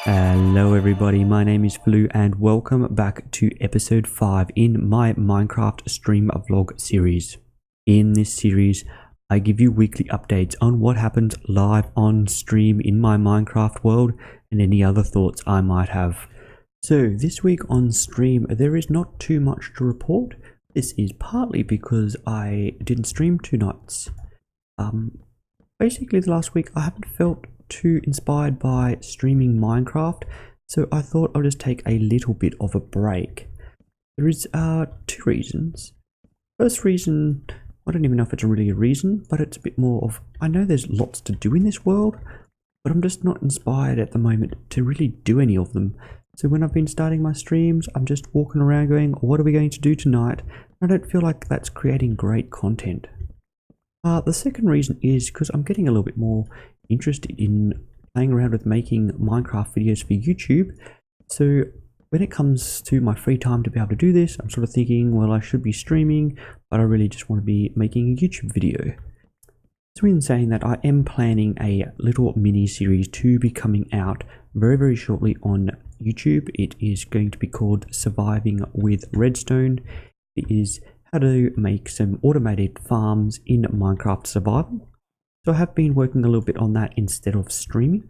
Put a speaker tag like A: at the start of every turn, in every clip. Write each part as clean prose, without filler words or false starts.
A: Hello everybody, my name is Fuloo and welcome back to episode 5 in my Minecraft stream vlog series. In this series, I give you weekly updates on what happens live on stream in my Minecraft world and any other thoughts I might have. So this week on stream, there is not too much to report. This is partly because I didn't stream 2 nights. Basically the last week I haven't felt too inspired by streaming Minecraft, so I thought I'll just take a little bit of a break. There is 2 reasons. First reason, I don't even know if it's really a reason, but it's a bit more of, I know there's lots to do in this world, but I'm just not inspired at the moment to really do any of them. So when I've been starting my streams, I'm just walking around going, what are we going to do tonight? I don't feel like that's creating great content. The second reason is because I'm getting a little bit more interested in playing around with making Minecraft videos for YouTube. So when it comes to my free time to be able to do this, I'm sort of thinking, well, I should be streaming, but I really just want to be making a YouTube video. So in saying that, I am planning a little mini series to be coming out very shortly on YouTube. It is going to be called Surviving with Redstone. It is how to make some automated farms in Minecraft Survival. So I have been working a little bit on that instead of streaming.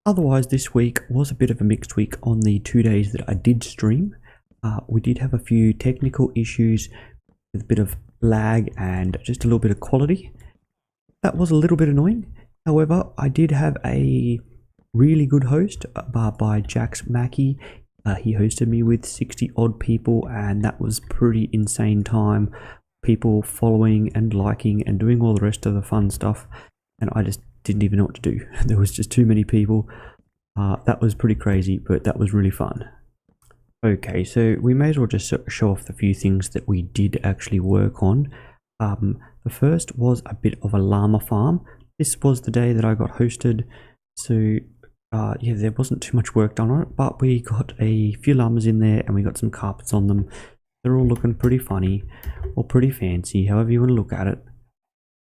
A: Otherwise, this week was a bit of a mixed week on the 2 days that I did stream. We did have a few technical issues with a bit of lag and just a little bit of quality. That was a little bit annoying. However, I did have a really good host by Jax Mackey. He hosted me with 60 odd people, and that was pretty insane time. People following and liking and doing all the rest of the fun stuff, and I just didn't even know what to do. There was just too many people. That was pretty crazy, but that was really fun. Okay, so we may as well just show off the few things that we did actually work on. The first was a bit of a llama farm. This was the day that I got hosted, so yeah, there wasn't too much work done on it, but we got a few llamas in there and we got some carpets on them. They're all looking pretty funny or pretty fancy, however you want to look at it.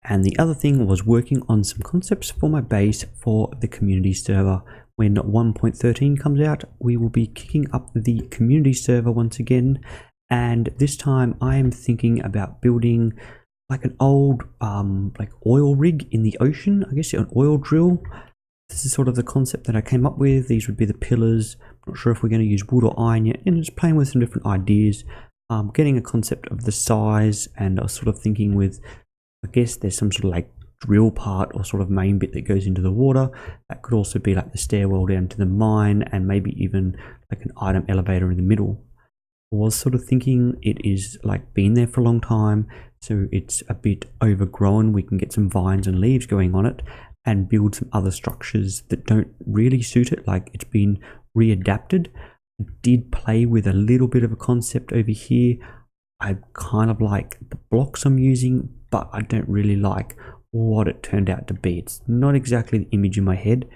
A: And the other thing was working on some concepts for my base for the community server. When 1.13 comes out, we will be kicking up the community server once again. And this time I am thinking about building like an old like oil rig in the ocean, I guess an oil drill. This is sort of the concept that I came up with. These would be the pillars. I'm not sure if we're going to use wood or iron yet, and just playing with some different ideas. Getting a concept of the size, and I was sort of thinking with, I guess there's some sort of like drill part or sort of main bit that goes into the water. That could also be like the stairwell down to the mine, and maybe even like an item elevator in the middle. I was sort of thinking it is like been there for a long time, so it's a bit overgrown. We can get some vines and leaves going on it and build some other structures that don't really suit it, like it's been readapted. I did play with a little bit of a concept over here. I kind of like the blocks I'm using, but I don't really like what it turned out to be. It's not exactly the image in my head,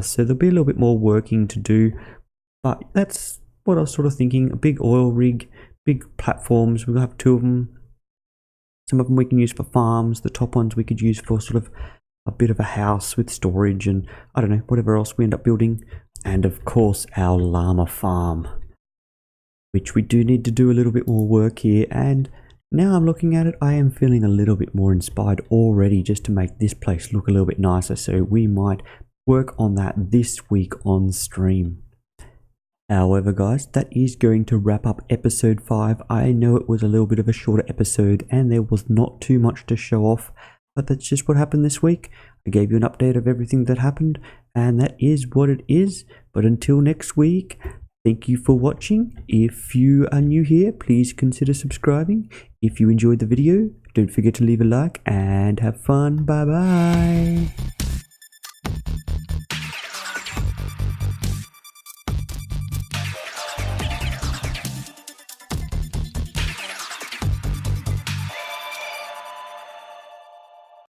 A: so there'll be a little bit more working to do, but that's what I was sort of thinking. A big oil rig, big platforms. We'll have 2 of them. Some of them we can use for farms. The top ones we could use for sort of a bit of a house with storage and I don't know, whatever else we end up building. And of course our llama farm, which we do need to do a little bit more work here. And now I'm looking at it, I am feeling a little bit more inspired already just to make this place look a little bit nicer. So we might work on that this week on stream. However guys, that is going to wrap up episode 5. I know it was a little bit of a shorter episode and there was not too much to show off, but that's just what happened this week. I gave you an update of everything that happened, and that is what it is. But until next week, thank you for watching. If you are new here, please consider subscribing. If you enjoyed the video, don't forget to leave a like and have fun. Bye bye.